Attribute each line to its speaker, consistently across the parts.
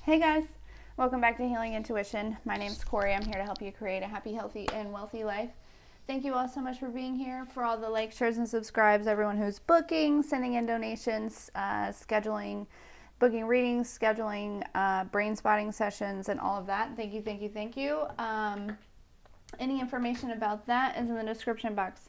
Speaker 1: Hey guys, welcome back to Healing Intuition. My name's Corie. I'm here to help you create a happy, healthy, and wealthy life. Thank you all so much for being here, for all the likes, shares, and subscribes, everyone who's booking, sending in donations, scheduling, booking readings, scheduling brain spotting sessions, and all of that. Thank you, thank you, thank you. Any information about that is in the description box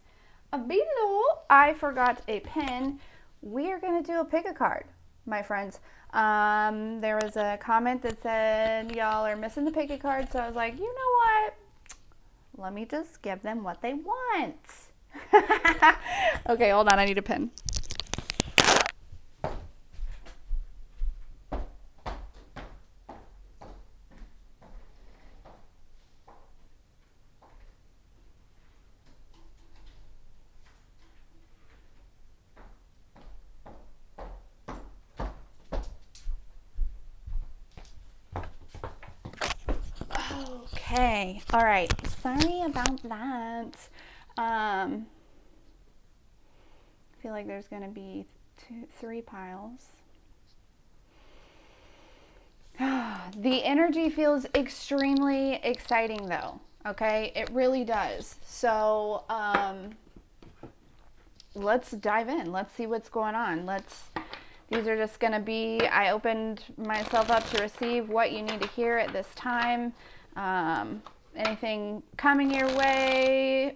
Speaker 1: below. I forgot a pen. We are going to do a pick a card, my friends. There was a comment that said y'all are missing the pick a card, so I was like, you know what? Let me just give them what they want. Okay, hold on. I need a pen. Okay, all right. Sorry about that. I feel like there's going to be three piles. The energy feels extremely exciting though. Okay, it really does. So let's dive in. Let's see what's going on. These are just going to be, I opened myself up to receive what you need to hear at this time. Anything coming your way,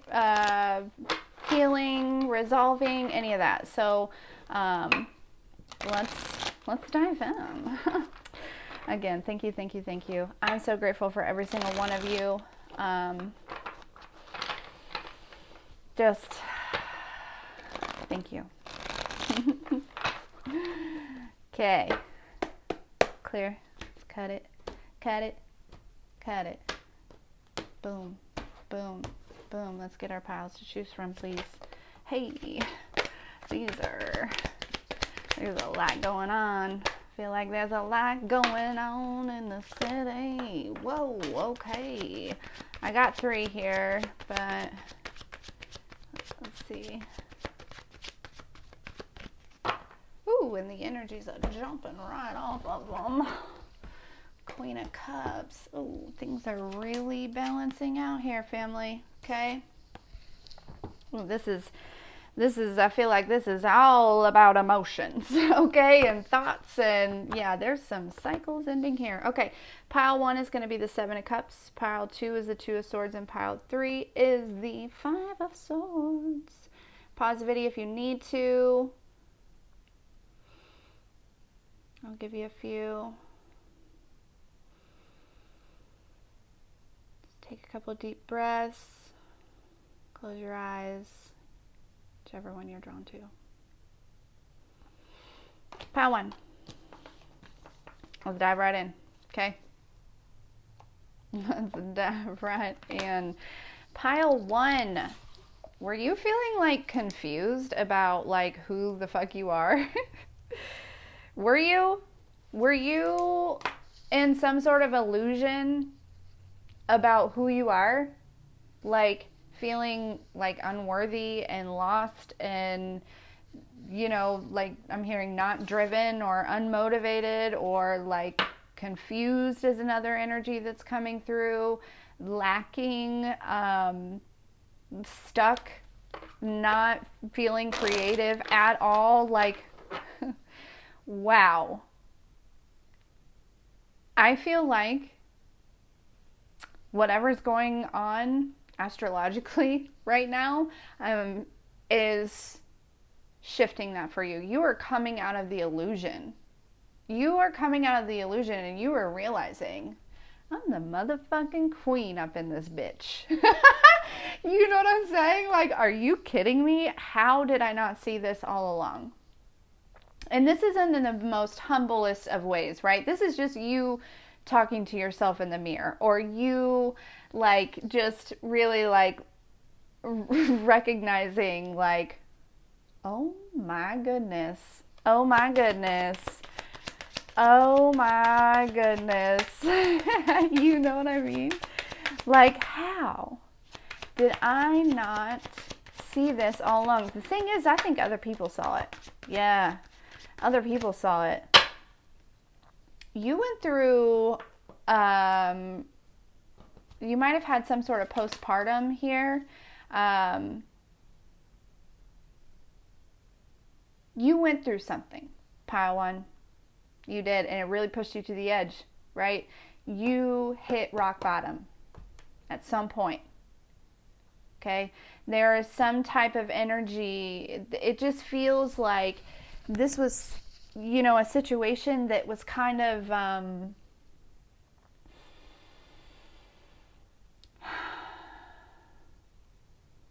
Speaker 1: healing, resolving, any of that. So let's dive in. Again, thank you, thank you, thank you. I'm so grateful for every single one of you. Just thank you. Okay, clear. Let's cut it, cut it, cut it. Boom, boom, boom. Let's get our piles to choose from, please. Hey, there's a lot going on. Feel like there's a lot going on in the city. Whoa, okay. I got three here, but let's see. Ooh, and the energies are jumping right off of them. Queen of Cups. Oh, things are really balancing out here, family. Okay. Well, this is, I feel like this is all about emotions, okay, and thoughts, and yeah, there's some cycles ending here. Okay, pile 1 is going to be the 7 of Cups, pile 2 is the 2 of Swords, and pile 3 is the 5 of Swords. Pause the video if you need to. I'll give you a few. Take a couple deep breaths. Close your eyes. Whichever one you're drawn to. Pile 1. Let's dive right in. Okay? Let's dive right in. Pile 1. Were you feeling like confused about like who the fuck you are? Were you in some sort of illusion about who you are? Like feeling like unworthy and lost and, you know, like I'm hearing not driven or unmotivated, or like confused is another energy that's coming through, lacking, stuck, not feeling creative at all. Like, wow. I feel like whatever's going on astrologically right now is shifting that for you. You are coming out of the illusion. You are coming out of the illusion and you are realizing, I'm the motherfucking queen up in this bitch. You know what I'm saying? Like, are you kidding me? How did I not see this all along? And this isn't in the most humblest of ways, right? This is just you talking to yourself in the mirror, or you like just really like recognizing like, oh my goodness, oh my goodness, oh my goodness. You know what I mean? Like, how did I not see this all along? The thing is, I think other people saw it. Yeah, other people saw it. you went through, you might have had some sort of postpartum here. You went through something, pile one. You did, and it really pushed you to the edge, right? You hit rock bottom at some point. Okay? There is some type of energy. It just feels like this was, a situation that was kind of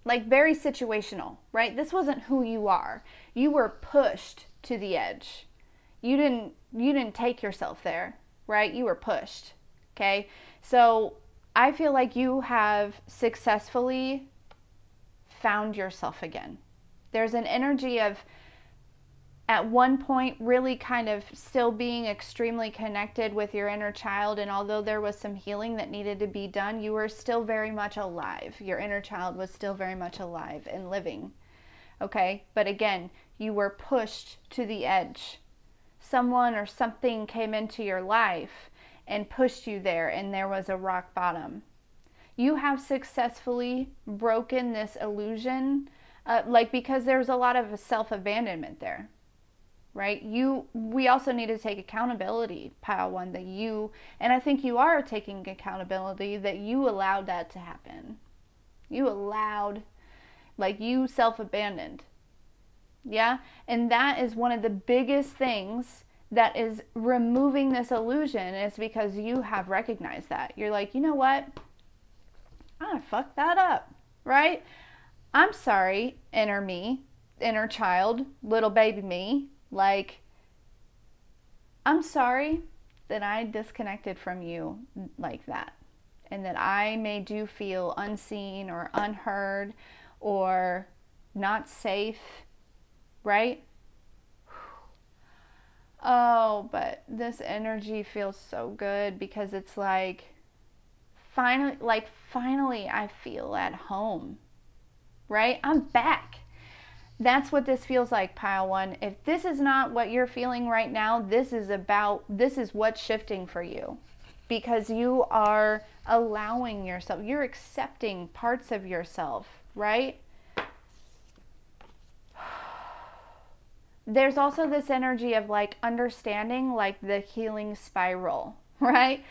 Speaker 1: like very situational, right? This wasn't who you are. You were pushed to the edge. You didn't take yourself there, right? You were pushed. Okay? So I feel like you have successfully found yourself again. There's an energy of, at one point, really kind of still being extremely connected with your inner child, and although there was some healing that needed to be done, you were still very much alive. Your inner child was still very much alive and living. Okay? But again, you were pushed to the edge. Someone or something came into your life and pushed you there, and there was a rock bottom. You have successfully broken this illusion, because there's a lot of self-abandonment there, right? We also need to take accountability, pile one, and I think you are taking accountability that you allowed that to happen. You self-abandoned. Yeah? And that is one of the biggest things that is removing this illusion, is because you have recognized that. You're like, you know what? I fucked that up, right? I'm sorry, inner child, little baby me. I'm sorry that I disconnected from you like that, and that I made you feel unseen or unheard or not safe, right? Oh, but this energy feels so good, because it's finally I feel at home, right? I'm back. That's what this feels like, pile one. If this is not what you're feeling right now, this is what's shifting for you, because you are allowing yourself, you're accepting parts of yourself, right? There's also this energy of understanding the healing spiral, right?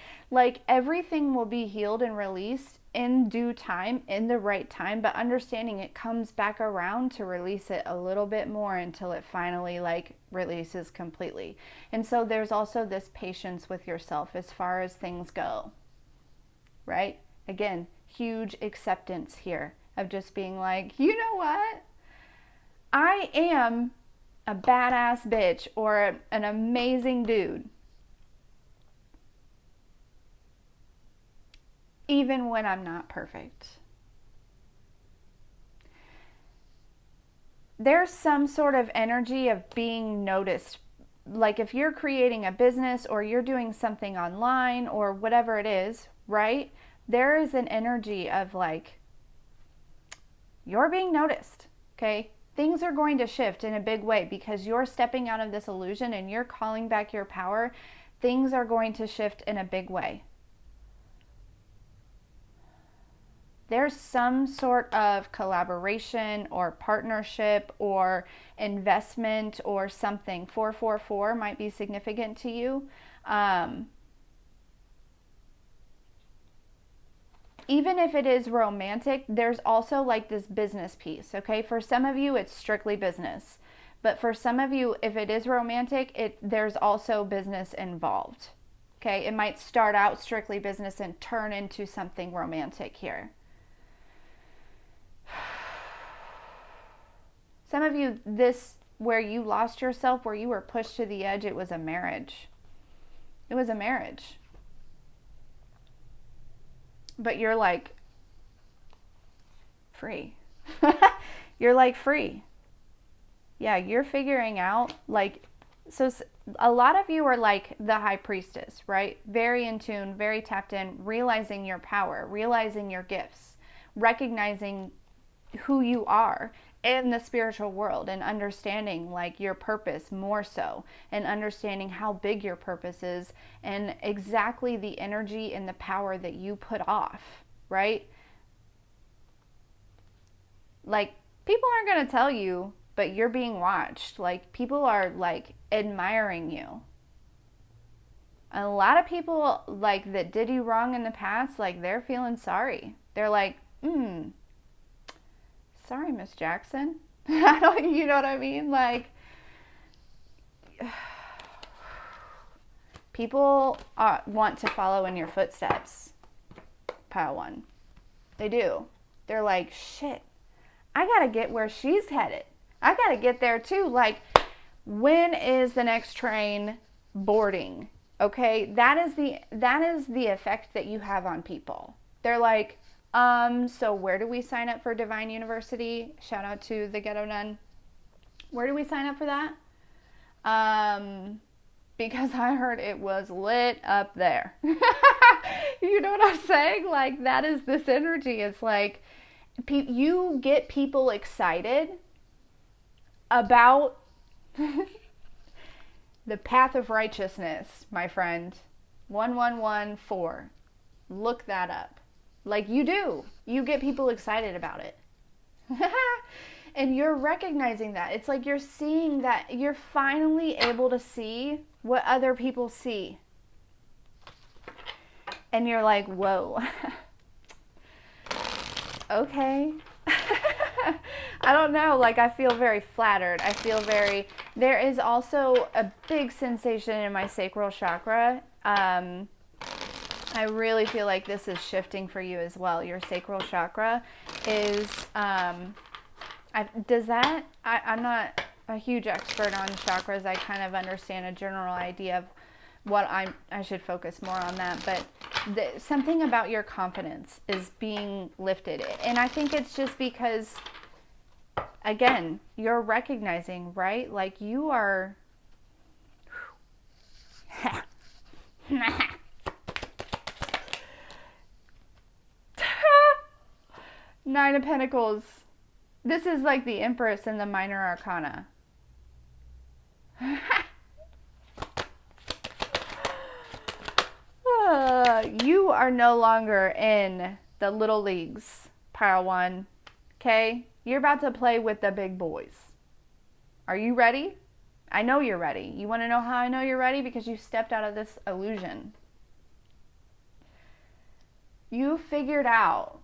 Speaker 1: Everything will be healed and released in due time, in the right time, but understanding it comes back around to release it a little bit more until it finally releases completely. And so there's also this patience with yourself as far as things go, right? Again, huge acceptance here of just being you know what? I am a badass bitch or an amazing dude, even when I'm not perfect. There's some sort of energy of being noticed. If you're creating a business or you're doing something online or whatever it is, right? There is an energy of you're being noticed, okay? Things are going to shift in a big way because you're stepping out of this illusion and you're calling back your power. Things are going to shift in a big way. There's some sort of collaboration or partnership or investment or something. 444 might be significant to you. Even if it is romantic, there's also this business piece, okay? For some of you, it's strictly business. But for some of you, if it is romantic, there's also business involved, okay? It might start out strictly business and turn into something romantic here. Some of you, where you lost yourself, where you were pushed to the edge, it was a marriage. It was a marriage. But you're free. You're free. Yeah, you're figuring out so a lot of you are the high priestess, right? Very in tune, very tapped in, realizing your power, realizing your gifts, recognizing who you are, in the spiritual world, and understanding like your purpose more so, and understanding how big your purpose is and exactly the energy and the power that you put off, right? Like, people aren't going to tell you, but you're being watched. Like, people are like admiring you. A lot of people like that did you wrong in the past, like they're feeling sorry. They're like, sorry, Miss Jackson. I don't, you know what I mean? Like, people want to follow in your footsteps, pile one. They do. They're like, shit, I gotta get where she's headed. I gotta get there too. Like, when is the next train boarding? Okay, that is the effect that you have on people. They're like, so where do we sign up for Divine University? Shout out to the Ghetto Nun. Where do we sign up for that? Because I heard it was lit up there. You know what I'm saying? Like, that is this energy. It's like, you get people excited about the path of righteousness, my friend. 1114. Look that up. Like, you do. You get people excited about it. And you're recognizing that. It's like you're seeing that. You're finally able to see what other people see. And you're like, whoa. Okay. I don't know. Like, I feel very flattered. I feel very... There is also a big sensation in my sacral chakra. I really feel like this is shifting for you as well. Your sacral chakra is... I'm not a huge expert on chakras. I kind of understand a general idea of what I should focus more on that. But something about your confidence is being lifted. And I think it's just because, again, you're recognizing, right? Like, you are... Nine of Pentacles. This is like the Empress in the Minor Arcana. You are no longer in the little leagues, pile one. Okay? You're about to play with the big boys. Are you ready? I know you're ready. You want to know how I know you're ready? Because you stepped out of this illusion. You figured out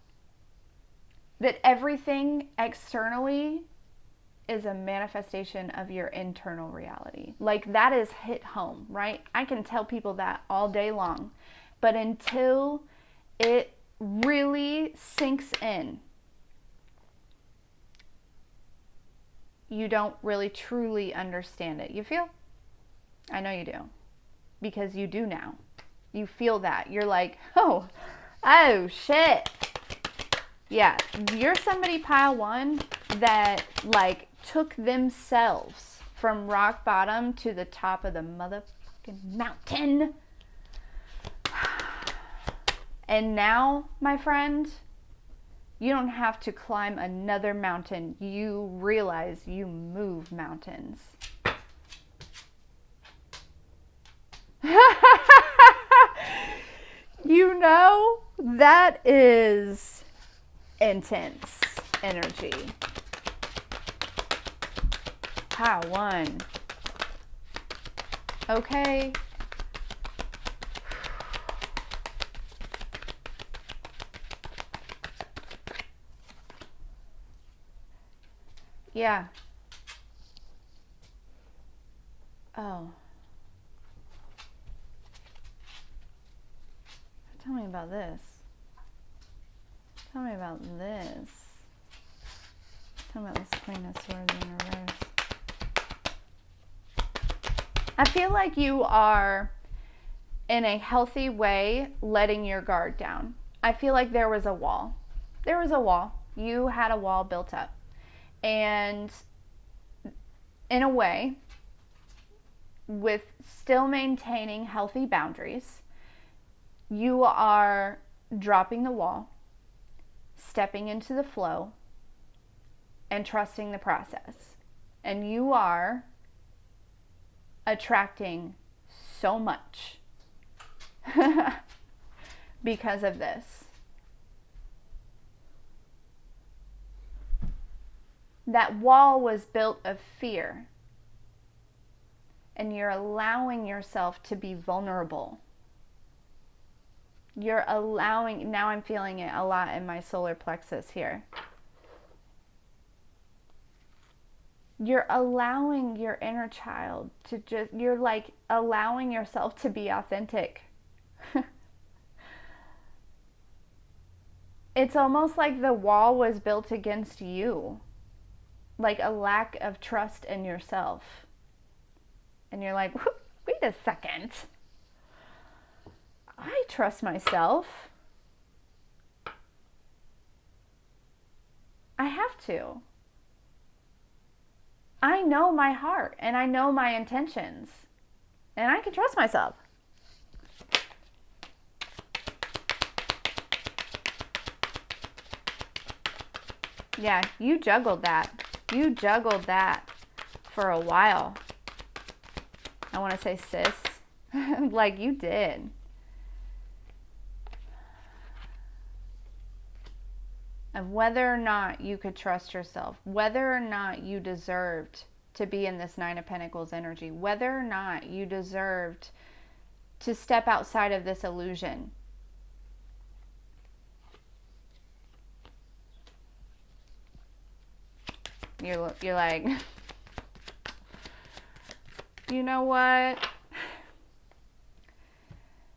Speaker 1: that everything externally is a manifestation of your internal reality. Like, that is hit home, right? I can tell people that all day long. But until it really sinks in, you don't really truly understand it. You feel? I know you do. Because you do now. You feel that. You're like, oh shit. Yeah, you're somebody, pile one, that like took themselves from rock bottom to the top of the motherfucking mountain. And now, my friend, you don't have to climb another mountain. You realize you move mountains. You know, that is intense energy. Pile one. Okay. Yeah. Oh. Tell me about this. Tell me about this. Tell me about this Queen of Swords in reverse. I feel like you are, in a healthy way, letting your guard down. I feel like there was a wall. There was a wall. You had a wall built up. And in a way, with still maintaining healthy boundaries, you are dropping the wall, stepping into the flow, and trusting the process. And you are attracting so much because of this. That wall was built of fear. And you're allowing yourself to be vulnerable. You're allowing, now I'm feeling it a lot in my solar plexus here. You're allowing your inner child to just, you're like allowing yourself to be authentic. It's almost like the wall was built against you. Like a lack of trust in yourself. And you're like, wait a second. I trust myself. I have to. I know my heart and I know my intentions. And I can trust myself. Yeah, you juggled that. You juggled that for a while. I want to say sis. Like you did. Of whether or not you could trust yourself, whether or not you deserved to be in this Nine of Pentacles energy, whether or not you deserved to step outside of this illusion. You're like, you know what?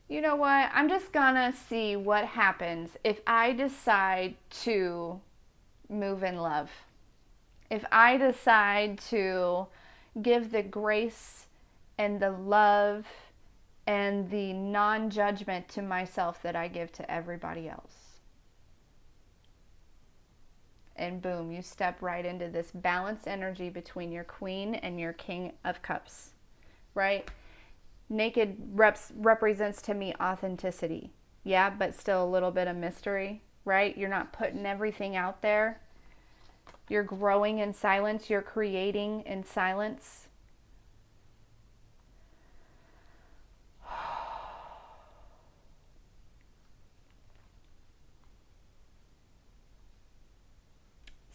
Speaker 1: You know what? I'm just gonna see what happens if I decide to move in love. If I decide to give the grace and the love and the non-judgment to myself that I give to everybody else. And boom, you step right into this balanced energy between your Queen and your King of Cups, right? Naked represents to me authenticity. Yeah, but still a little bit of mystery, right? You're not putting everything out there. You're growing in silence. You're creating in silence.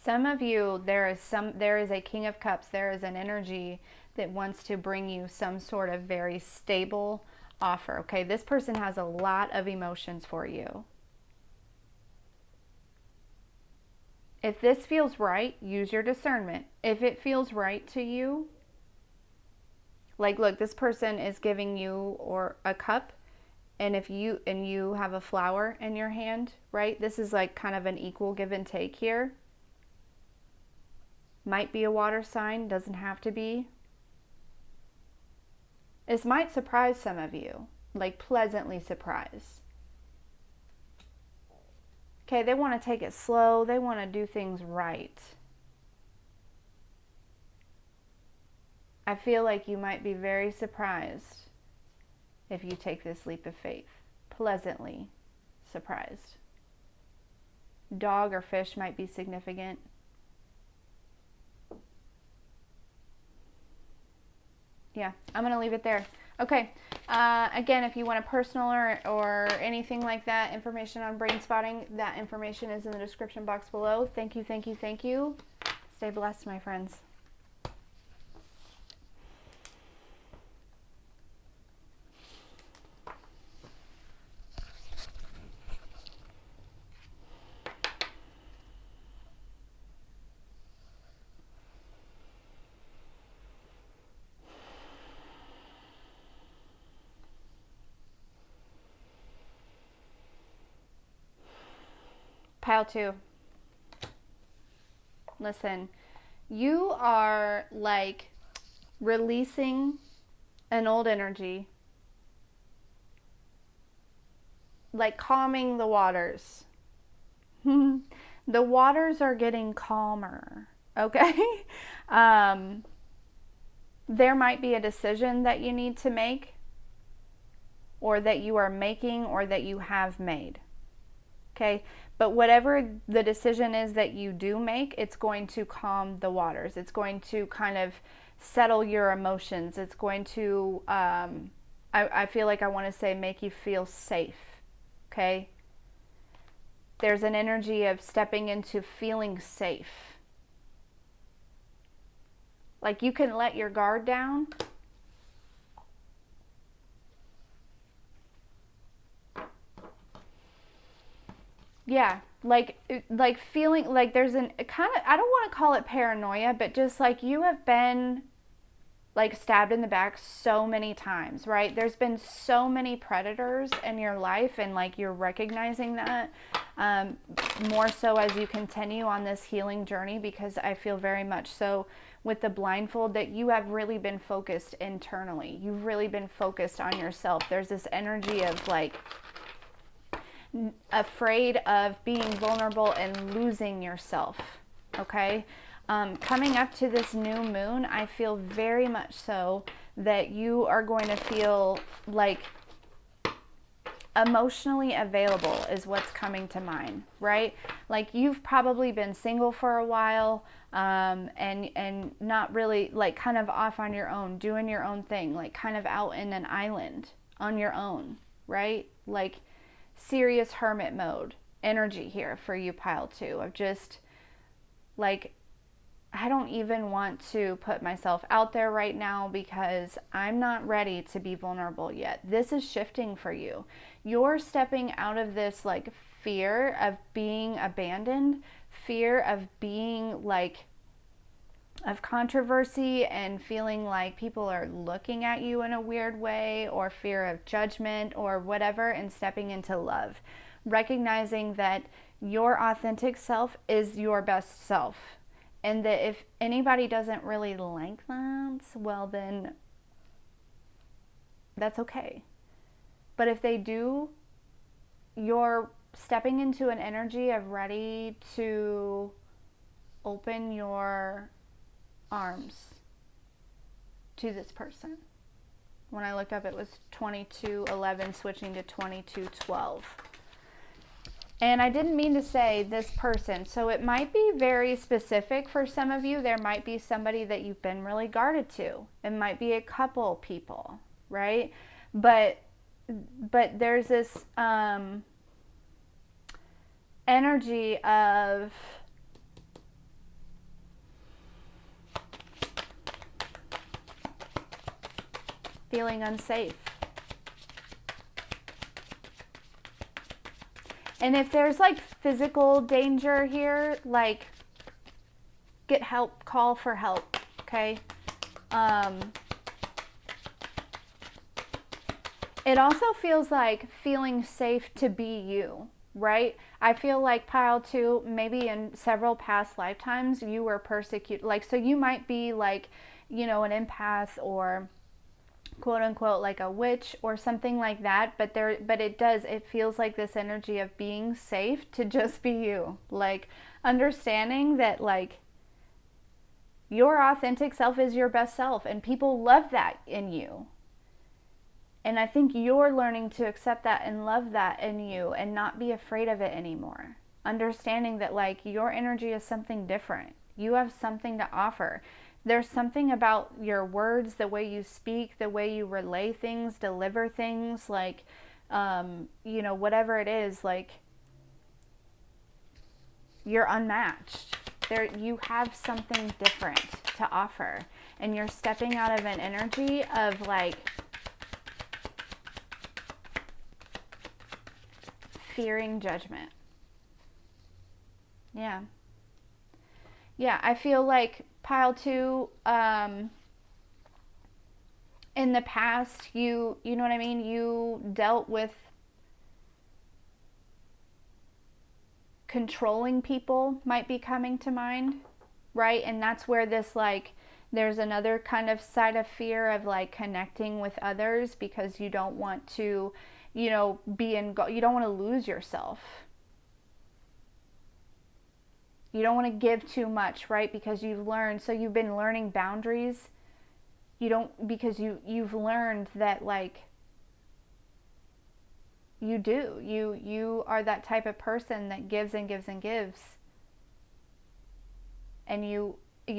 Speaker 1: Some of you, there is a King of Cups. There is an energy that wants to bring you some sort of very stable offer. Okay, this person has a lot of emotions for you. If this feels right, use your discernment. If it feels right to you, like look, this person is giving you or a cup, and if you have a flower in your hand, right? This is like kind of an equal give and take here. Might be a water sign, doesn't have to be. This might surprise some of you, like pleasantly surprise. Okay, they want to take it slow. They want to do things right. I feel like you might be very surprised if you take this leap of faith. Pleasantly surprised. Dog or fish might be significant. Yeah, I'm going to leave it there. Okay, again, if you want a personal or anything like that, information on brain spotting, that information is in the description box below. Thank you, thank you, thank you. Stay blessed, my friends. Pile 2. Listen, you are like releasing an old energy, like calming the waters. The waters are getting calmer, okay? There might be a decision that you need to make, or that you are making, or that you have made. Okay, but whatever the decision is that you do make, it's going to calm the waters. It's going to kind of settle your emotions. It's going to, I feel like I want to say, make you feel safe. Okay, there's an energy of stepping into feeling safe. Like you can let your guard down. Yeah, like feeling like there's a kind of, I don't want to call it paranoia, but just like you have been like stabbed in the back so many times, right? There's been so many predators in your life, and like you're recognizing that more so as you continue on this healing journey, because I feel very much so with the blindfold that you have really been focused internally. You've really been focused on yourself. There's this energy of like afraid of being vulnerable and losing yourself. Okay, coming up to this new moon, I feel very much so that you are going to feel like emotionally available is what's coming to mind, right? Like you've probably been single for a while, and not really, like kind of off on your own, doing your own thing, like kind of out in an island on your own, right? Like serious hermit mode energy here for you, pile 2, of just like, I don't even want to put myself out there right now because I'm not ready to be vulnerable yet. This is shifting for you. You're stepping out of this like fear of being abandoned, fear of being like, of controversy and feeling like people are looking at you in a weird way, or fear of judgment or whatever, and stepping into love. Recognizing that your authentic self is your best self. And that if anybody doesn't really like that, well then that's okay. But if they do, you're stepping into an energy of ready to open your arms to this person. When I looked up, it was 2211 switching to 2212. And I didn't mean to say this person, so it might be very specific for some of you. There might be somebody that you've been really guarded to. It might be a couple people, right? But there's this energy of feeling unsafe. And if there's like physical danger here, like get help, call for help, okay? It also feels like feeling safe to be you, right? I feel like pile 2, maybe in several past lifetimes, you were persecuted. Like, so you might be like, you know, an empath or quote unquote like a witch or something like that, but it feels like this energy of being safe to just be you, like understanding that like your authentic self is your best self, and people love that in you. And I think you're learning to accept that and love that in you and not be afraid of it anymore, understanding that like your energy is something different. You have something to offer. There's something about your words, the way you speak, the way you relay things, deliver things, like, you know, whatever it is, like, you're unmatched. You have something different to offer. And you're stepping out of an energy of, like, fearing judgment. Yeah. Yeah, I feel like pile 2, in the past, you know what I mean? You dealt with controlling people, might be coming to mind, right? And that's where this like, there's another kind of side of fear of like connecting with others because you don't want to, you know, you don't want to lose yourself. You don't want to give too much, right? Because you've learned, so you've been learning boundaries. Because you've learned that like you do. You are that type of person that gives and gives and gives. And you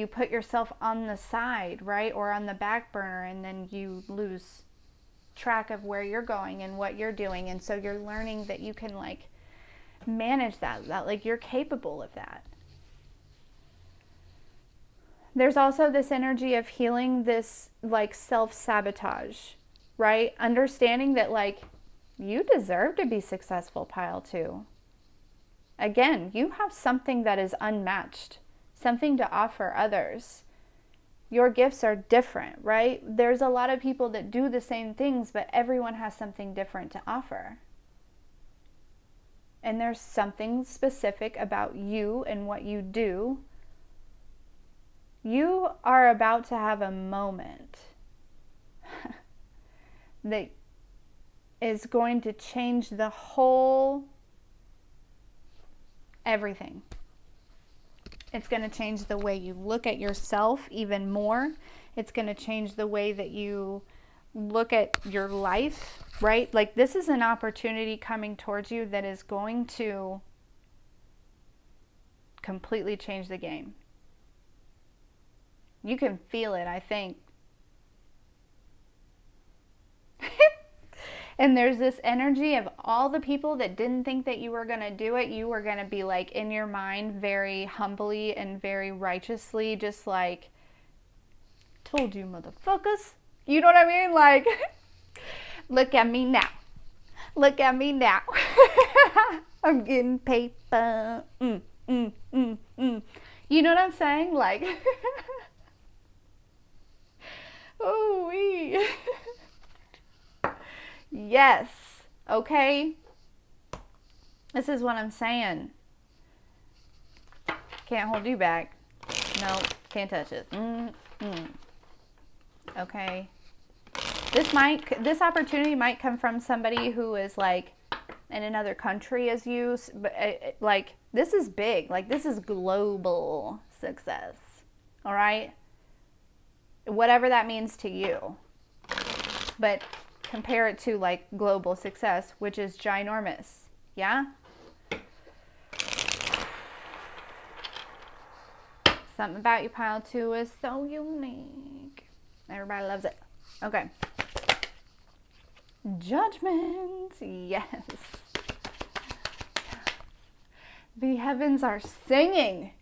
Speaker 1: put yourself on the side, right? Or on the back burner, and then you lose track of where you're going and what you're doing. And so you're learning that you can like manage that like you're capable of that. There's also this energy of healing this like self-sabotage, right? Understanding that like you deserve to be successful, pile 2. Again, you have something that is unmatched, something to offer others. Your gifts are different, right? There's a lot of people that do the same things, but everyone has something different to offer. And there's something specific about you and what you do. You are about to have a moment that is going to change the whole everything. It's going to change the way you look at yourself even more. It's going to change the way that you look at your life, right? Like this is an opportunity coming towards you that is going to completely change the game. You can feel it, I think. And there's this energy of all the people that didn't think that you were going to do it. You were going to be like in your mind very humbly and very righteously, just like, told you motherfuckers. You know what I mean? Like, look at me now. Look at me now. I'm getting paper. You know what I'm saying? Like, oh wee. Yes. Okay. This is what I'm saying. Can't hold you back. No, can't touch it. Okay. This opportunity might come from somebody who is like in another country as you, but like this is big. Like this is global success. All right? Whatever that means to you. But compare it to like global success, which is ginormous. Yeah? Something about you, pile 2, is so unique. Everybody loves it. Okay. Judgment. Yes. The heavens are singing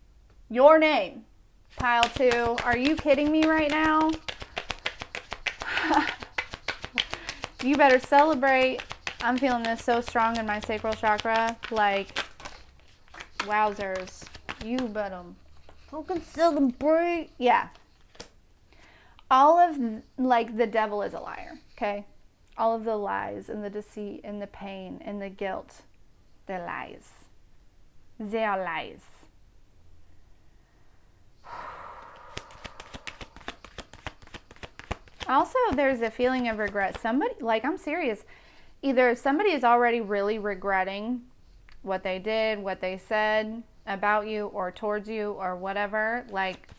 Speaker 1: your name, pile 2. Are you kidding me right now? You better celebrate. I'm feeling this so strong in my sacral chakra. Like, wowzers. You better fucking celebrate. Yeah. All of, like, the devil is a liar, okay? All of the lies and the deceit and the pain and the guilt, they're lies. They are lies. Also, there's a feeling of regret. Somebody, like, I'm serious. Either somebody is already really regretting what they did, what they said about you or towards you or whatever. Like,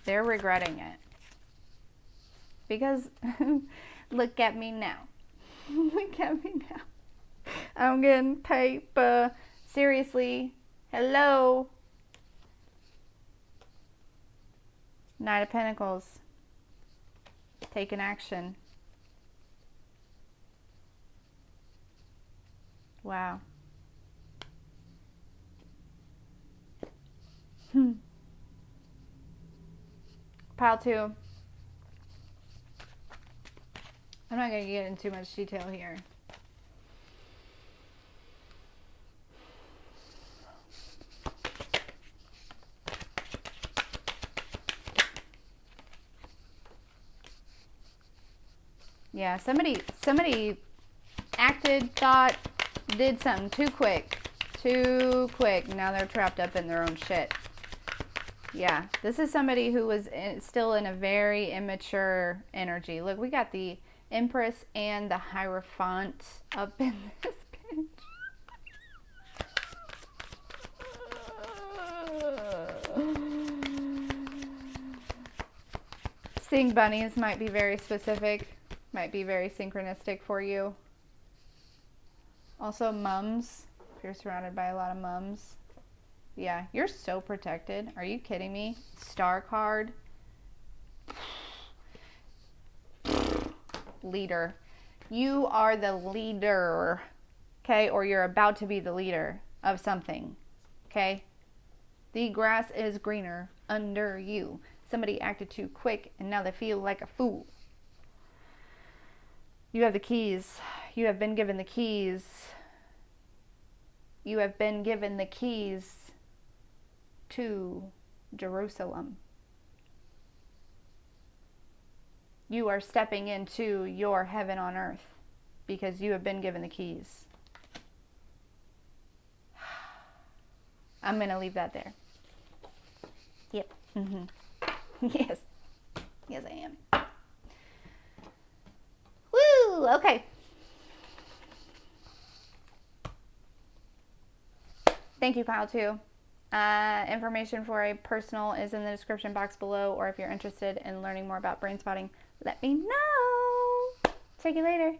Speaker 1: they're regretting it. Because, look at me now. Look at me now. I'm getting paper. Seriously. Hello. Knight of Pentacles. Taking action. Wow. Pile 2. I'm not going to get into too much detail here. Yeah, somebody acted, thought, did something too quick. Now they're trapped up in their own shit. Yeah, this is somebody who was still in a very immature energy. Look, we got the Empress and the Hierophant up in this bitch. Seeing bunnies might be very specific, might be very synchronistic for you. Also, mums. If you're surrounded by a lot of mums. Yeah, you're so protected. Are you kidding me? Star card. Leader. You are the leader. Okay? Or you're about to be the leader of something. Okay? The grass is greener under you. Somebody acted too quick and now they feel like a fool. You have the keys. You have been given the keys. You have been given the keys to Jerusalem. You are stepping into your heaven on earth because you have been given the keys. I'm going to leave that there. Yep. Yes. Yes, I am. Woo! Okay. Thank you, Pile 2. Information for a personal is in the description box below, or if you're interested in learning more about brain spotting, let me know. Check you later.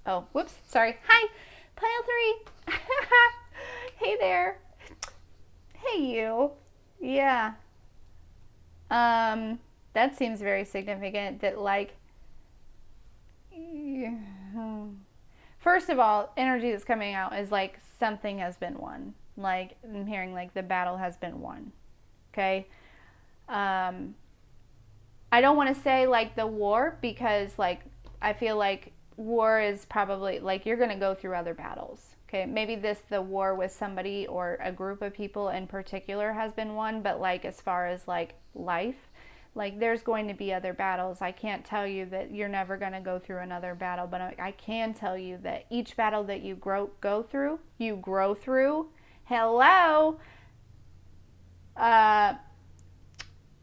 Speaker 1: Oh, whoops, sorry. Hi, Pile 3. Hey there. Hey you. Yeah. That seems very significant that like, first of all, energy that's coming out is like something has been won. Like I'm hearing like the battle has been won. Okay. I don't want to say like the war because like I feel like war is probably like you're going to go through other battles. Okay, maybe the war with somebody or a group of people in particular has been won, but like as far as like life, like there's going to be other battles. I can't tell you that you're never going to go through another battle, but I can tell you that each battle that you grow through. Hello.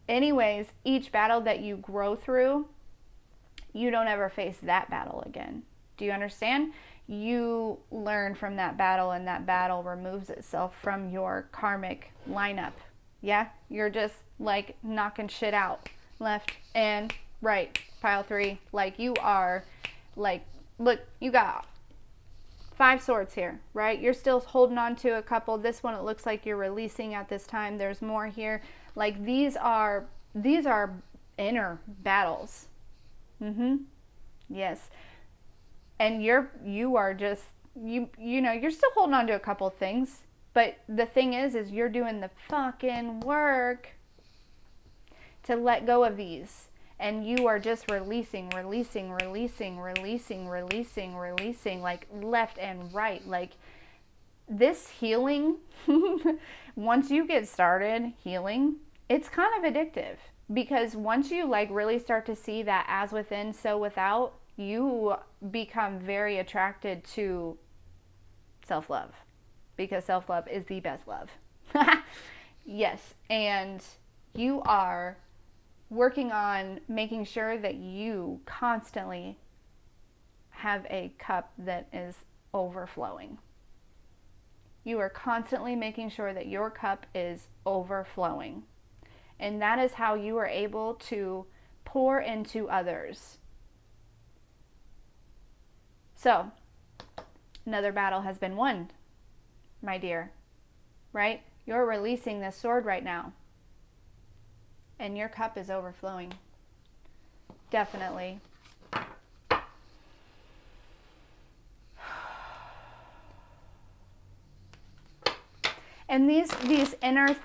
Speaker 1: Anyways, each battle that you grow through, you don't ever face that battle again. Do you understand? You learn from that battle, and that battle removes itself from your karmic lineup. Yeah? You're just like knocking shit out left and right. Pile 3. Like you are like, look, you got 5 swords here, right? You're still holding on to a couple. This one, it looks like you're releasing at this time. There's more here. Like these are inner battles. Yes. And you are just, you know, you're still holding on to a couple things, but the thing is you're doing the fucking work to let go of these. And you are just releasing, like left and right. Like this healing, once you get started healing, it's kind of addictive. Because once you like really start to see that as within, so without, you become very attracted to self-love. Because self-love is the best love. Yes, and you are working on making sure that you constantly have a cup that is overflowing. You are constantly making sure that your cup is overflowing. And that is how you are able to pour into others. So, another battle has been won, my dear. Right? You're releasing this sword right now. And your cup is overflowing. Definitely. And these inner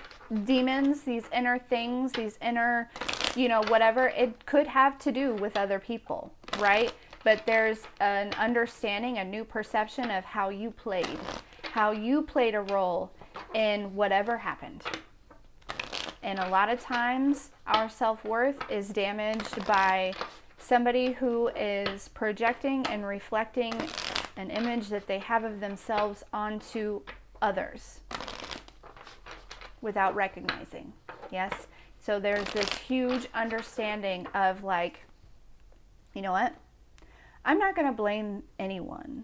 Speaker 1: demons, these inner things, these inner, you know, whatever, it could have to do with other people, right? But there's an understanding, a new perception of how you played a role in whatever happened. And a lot of times our self-worth is damaged by somebody who is projecting and reflecting an image that they have of themselves onto others without recognizing. Yes? So there's this huge understanding of like, you know what? I'm not going to blame anyone.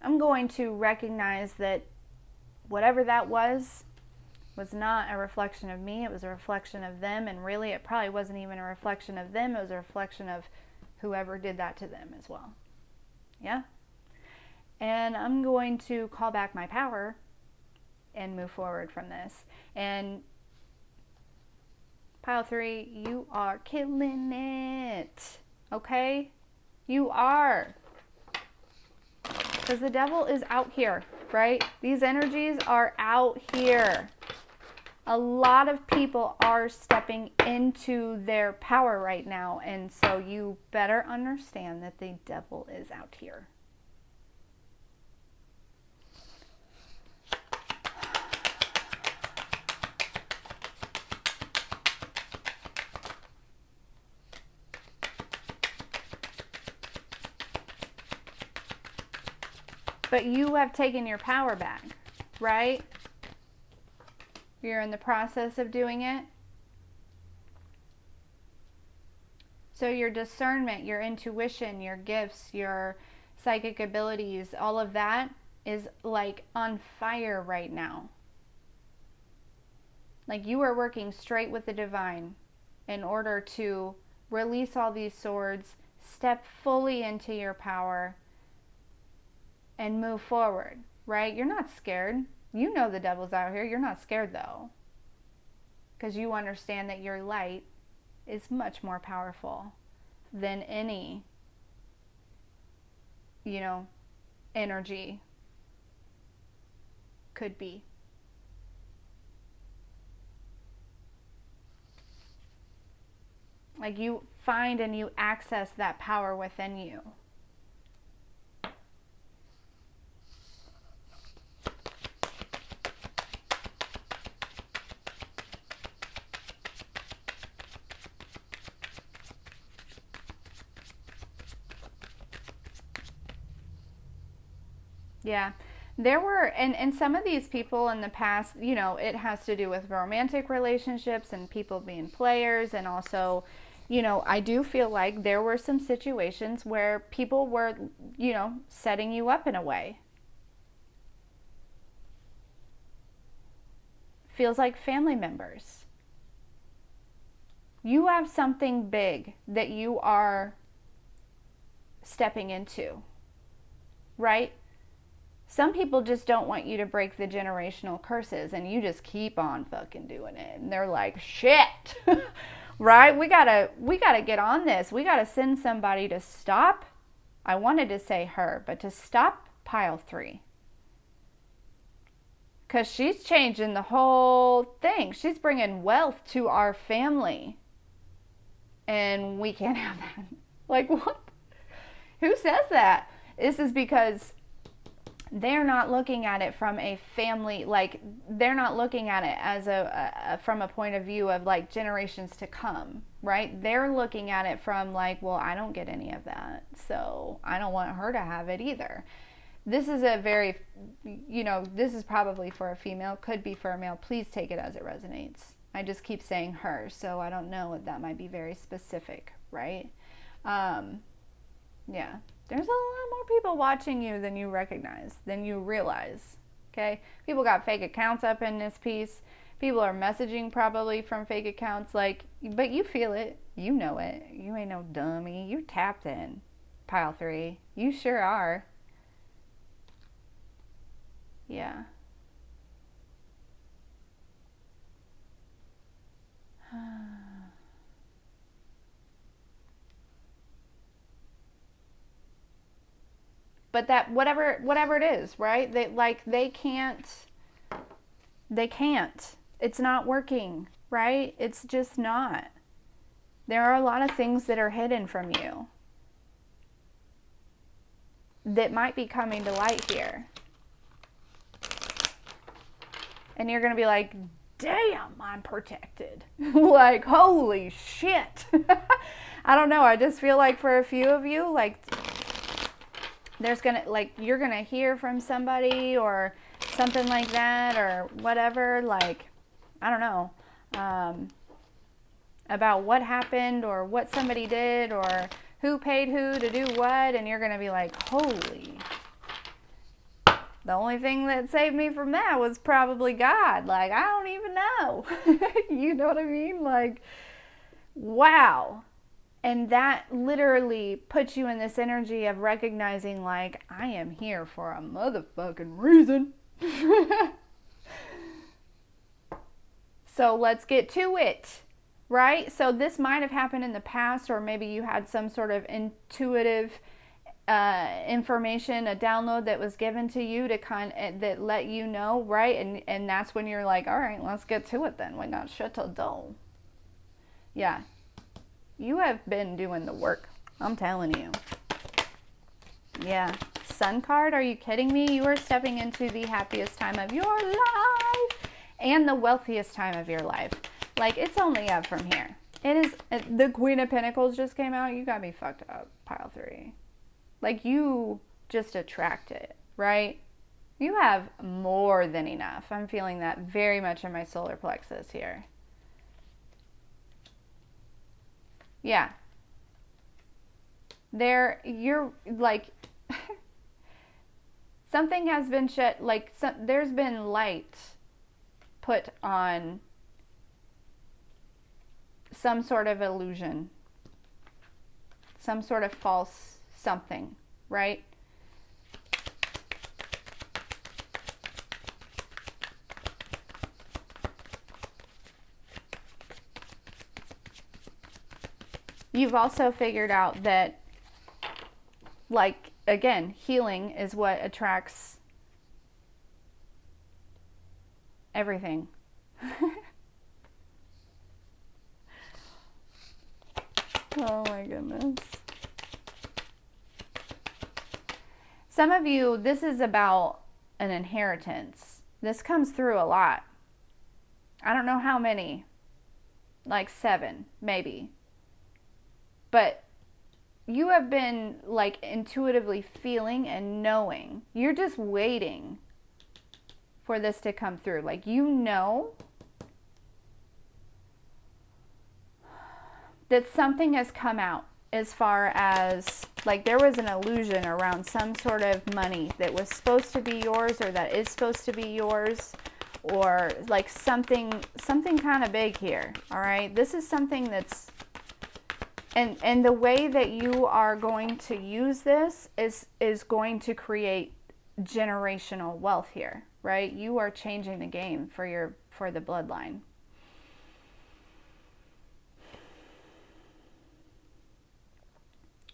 Speaker 1: I'm going to recognize that whatever that was not a reflection of me. It was a reflection of them. And really, it probably wasn't even a reflection of them. It was a reflection of whoever did that to them as well. Yeah? And I'm going to call back my power and move forward from this. And pile 3, you are killing it. Okay? You are. Because the devil is out here, right? These energies are out here. A lot of people are stepping into their power right now. And so you better understand that the devil is out here. But you have taken your power back, right? You're in the process of doing it. So your discernment, your intuition, your gifts, your psychic abilities, all of that is like on fire right now. Like you are working straight with the divine in order to release all these swords, step fully into your power, and move forward, right? You're not scared. You know the devil's out here. You're not scared though. Because you understand that your light is much more powerful than any, energy could be. Like you find and you access that power within you. Yeah, there were, and some of these people in the past, it has to do with romantic relationships and people being players. And also, I do feel like there were some situations where people were, setting you up in a way. Feels like family members. You have something big that you are stepping into, right? Some people just don't want you to break the generational curses, and you just keep on fucking doing it. And they're like, shit, right? We gotta get on this. We gotta send somebody to stop. I wanted to say her, but to stop pile 3. Because she's changing the whole thing. She's bringing wealth to our family. And we can't have that. Like, what? Who says that? This is because they're not looking at it from a family, like they're not looking at it as from a point of view of like generations to come, right? They're looking at it from like, well, I don't get any of that, so I don't want her to have it either. This is a very, this is probably for a female, could be for a male. Please take it as it resonates. I just keep saying her, so I don't know if that might be very specific, right? Yeah. There's a lot more people watching you than you recognize, than you realize, okay? People got fake accounts up in this piece. People are messaging probably from fake accounts, but you feel it. You know it. You ain't no dummy. You tapped in, pile 3. You sure are. Yeah. But that whatever it is, right? They can't. It's not working, right? It's just not. There are a lot of things that are hidden from you that might be coming to light here. And you're going to be like, damn, I'm protected. Like, holy shit. I don't know. I just feel like for a few of you, like, you're going to hear from somebody or something like that or whatever. Like, I don't know, about what happened or what somebody did or who paid who to do what, and you're going to be like, holy. The only thing that saved me from that was probably God. Like, I don't even know. You know what I mean? Like, wow. And that literally puts you in this energy of recognizing, like, I am here for a motherfucking reason. So let's get to it, right? So this might have happened in the past, or maybe you had some sort of intuitive information, a download that was given to you to that let you know, right? And that's when you're like, all right, let's get to it then. We got shit to do. Yeah. You have been doing the work. I'm telling you. Yeah. Sun card, are you kidding me? You are stepping into the happiest time of your life and the wealthiest time of your life. Like, it's only up from here. It is. The Queen of Pentacles just came out. You got me fucked up. Pile 3. Like, you just attract it, right? You have more than enough. I'm feeling that very much in my solar plexus here. Yeah. You're like, something has been shed, like, there's been light put on some sort of illusion, some sort of false something, right? You've also figured out that, like, again, healing is what attracts everything. Oh my goodness. Some of you, this is about an inheritance. This comes through a lot. I don't know how many, like 7, maybe. But you have been, like, intuitively feeling and knowing. You're just waiting for this to come through. Like, you know that something has come out as far as, like, there was an illusion around some sort of money that was supposed to be yours, or that is supposed to be yours, or like something kind of big here. All right, this is something that's, and the way that you are going to use this is going to create generational wealth here, right? You are changing the game for the bloodline.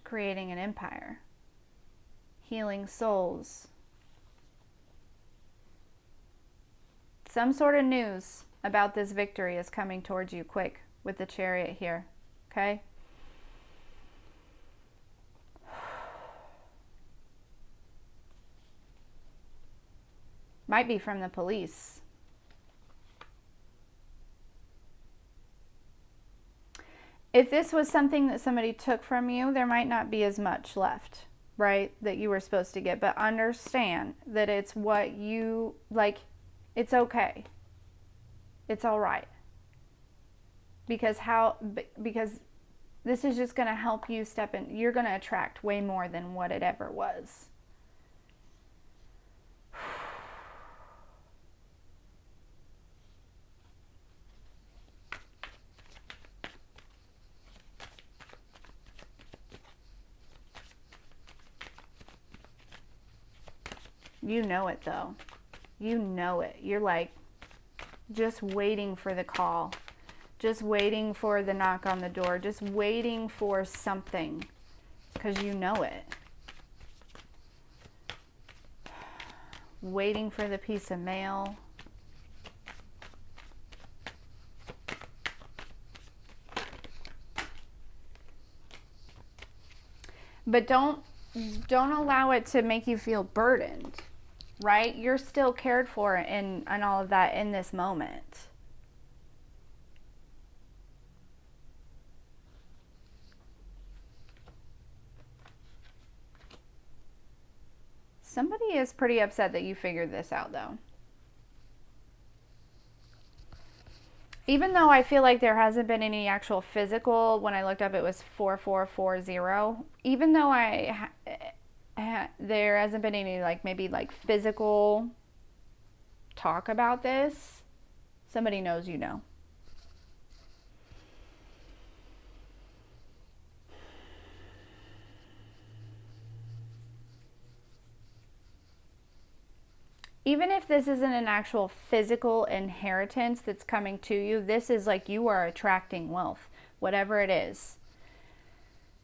Speaker 1: Creating an empire, healing souls. Some sort of news about this victory is coming towards you quick with the Chariot here, okay? Might be from the police. If this was something that somebody took from you, there might not be as much left, right, that you were supposed to get. But understand that it's what you, like, it's okay. It's all right. Because this is just going to help you step in. You're going to attract way more than what it ever was. You know it, though. You know it. You're like just waiting for the call, just waiting for the knock on the door, just waiting for something, because you know it. Waiting for the piece of mail. But don't allow it to make you feel burdened, right? You're still cared for and all of that in this moment. Somebody is pretty upset that you figured this out, though. Even though I feel like there hasn't been any actual physical, when I looked up it was 4440. Even though there hasn't been any like maybe like physical talk about this, somebody knows you know. Even if this isn't an actual physical inheritance that's coming to you, this is like you are attracting wealth, whatever it is,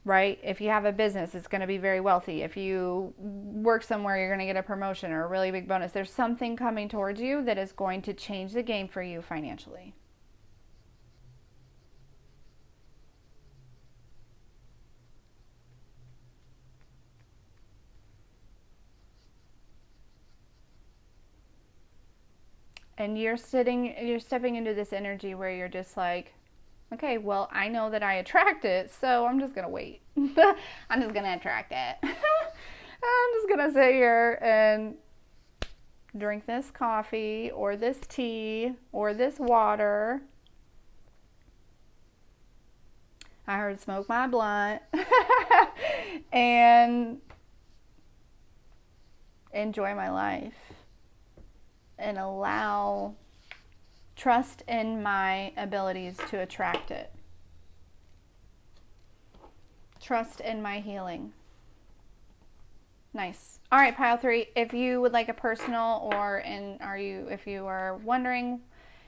Speaker 1: right? If you have a business, it's going to be very wealthy. If you work somewhere, you're going to get a promotion or a really big bonus. There's something coming towards you that is going to change the game for you financially. And you're stepping into this energy where you're just like, okay, well, I know that I attract it, so I'm just going to wait. I'm just going to attract it. I'm just going to sit here and drink this coffee or this tea or this water. I heard smoke my blunt and enjoy my life and trust in my abilities to attract it. Trust in my healing. Nice. All right, pile 3. If you would like a personal if you are wondering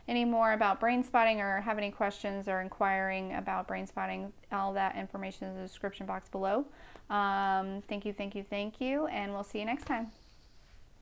Speaker 1: any more about brain spotting or have any questions or inquiring about brain spotting, all that information is in the description box below. Thank you, and we'll see you next time.